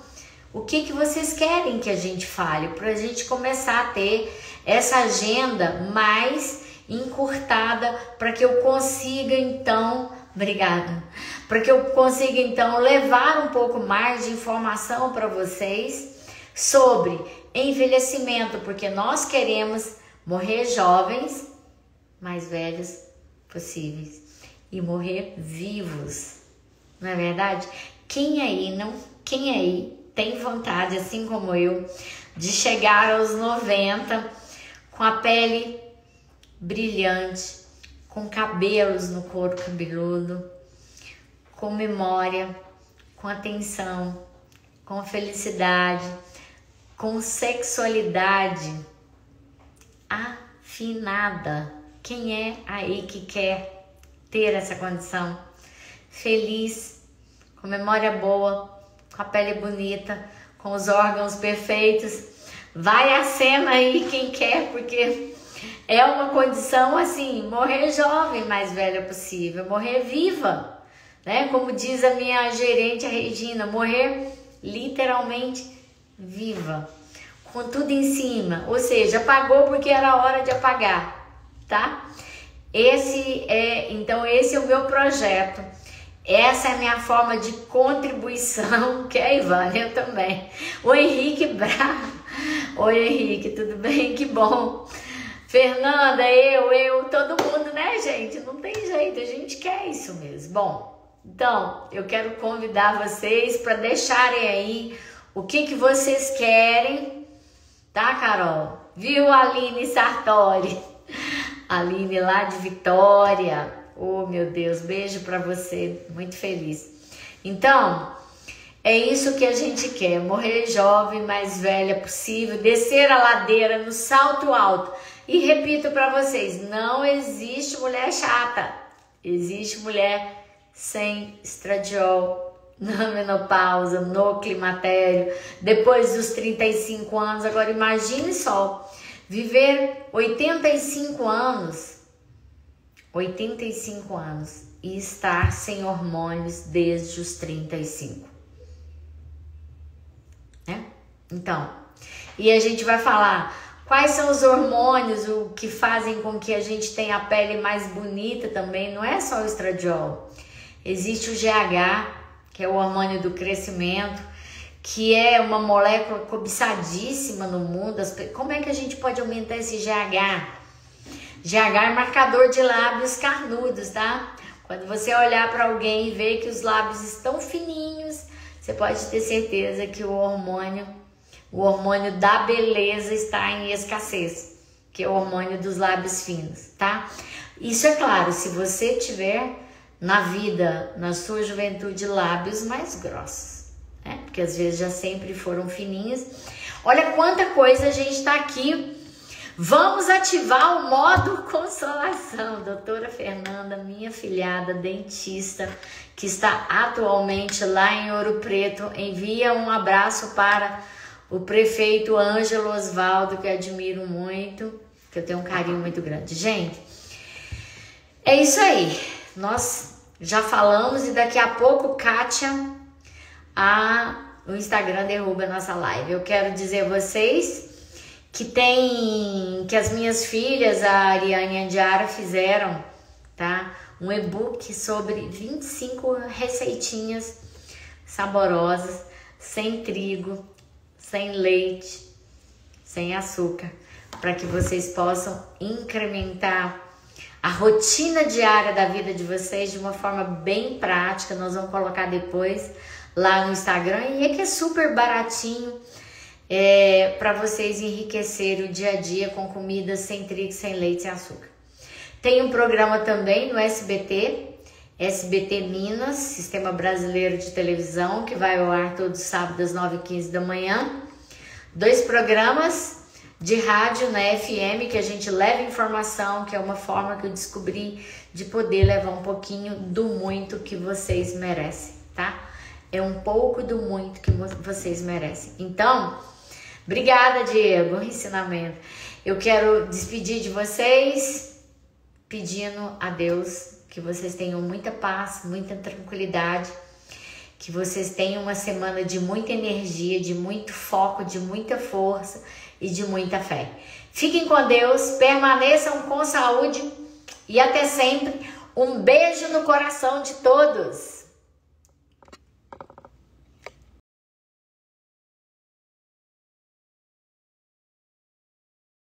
o que vocês querem que a gente fale, para a gente começar a ter essa agenda mais encurtada, para que eu consiga então, obrigada, para que eu consiga então levar um pouco mais de informação para vocês sobre envelhecimento, porque nós queremos morrer jovens, mais velhos possíveis e morrer vivos, não é verdade? Quem aí tem vontade, assim como eu, de chegar aos 90 com a pele brilhante, com cabelos no couro cabeludo, com memória, com atenção, com felicidade, com sexualidade afinada? Quem é aí que quer ter essa condição? Feliz, com memória boa, com a pele bonita, com os órgãos perfeitos. Vai a cena aí quem quer, porque é uma condição assim, morrer jovem, mais velha possível, morrer viva, né? Como diz a minha gerente, a Regina, morrer literalmente viva, com tudo em cima, ou seja, apagou porque era hora de apagar, tá? Então esse é o meu projeto, essa é a minha forma de contribuição, que é a Ivana, eu também. O Henrique Braga, oi Henrique, tudo bem? Que bom. Fernanda, eu, todo mundo, né, gente? Não tem jeito, a gente quer isso mesmo. Bom, então, eu quero convidar vocês para deixarem aí o que vocês querem, tá, Carol? Viu, Aline Sartori? Aline lá de Vitória. Oh, meu Deus, beijo para você, muito feliz. Então, é isso que a gente quer, morrer jovem, mais velha possível, descer a ladeira no salto alto. E repito para vocês, não existe mulher chata, existe mulher sem estradiol, na menopausa, no climatério, depois dos 35 anos. Agora imagine só, viver 85 anos e estar sem hormônios desde os 35, né? Então, E a gente vai falar quais são os hormônios o que fazem com que a gente tenha a pele mais bonita também. Não é só o estradiol. Existe o GH, que é o hormônio do crescimento, que é uma molécula cobiçadíssima no mundo. Como é que a gente pode aumentar esse GH? GH é marcador de lábios carnudos, tá? Quando você olhar para alguém e ver que os lábios estão fininhos, você pode ter certeza que o hormônio da beleza está em escassez, que é o hormônio dos lábios finos, tá? Isso é claro, se você tiver na vida, na sua juventude, lábios mais grossos, né? Porque às vezes já sempre foram fininhos. Olha quanta coisa a gente tá aqui. Vamos ativar o modo consolação. Doutora Fernanda, minha filhada dentista, que está atualmente lá em Ouro Preto, envia um abraço para o prefeito Ângelo Osvaldo, que eu admiro muito, que eu tenho um carinho muito grande. Gente, é isso aí. Nós já falamos e daqui a pouco, Kátia, o Instagram derruba a nossa live. Eu quero dizer a vocês que as minhas filhas, a Ariane e a Andiara, fizeram, tá? Um e-book sobre 25 receitinhas saborosas, sem trigo, sem leite, sem açúcar, para que vocês possam incrementar a rotina diária da vida de vocês de uma forma bem prática. Nós vamos colocar depois lá no Instagram, e é que é super baratinho, para vocês enriquecerem o dia a dia com comida sem trigo, sem leite, sem açúcar. Tem um programa também no SBT Minas, Sistema Brasileiro de Televisão, que vai ao ar todo sábado às 9h15 da manhã. 2 programas de rádio na FM, que a gente leva informação, que é uma forma que eu descobri de poder levar um pouquinho do muito que vocês merecem, tá? É um pouco do muito que vocês merecem. Então, obrigada, Diego, ensinamento. Eu quero despedir de vocês pedindo a Deus que vocês tenham muita paz, muita tranquilidade, que vocês tenham uma semana de muita energia, de muito foco, de muita força e de muita fé. Fiquem com Deus, permaneçam com saúde e até sempre. Um beijo no coração de todos.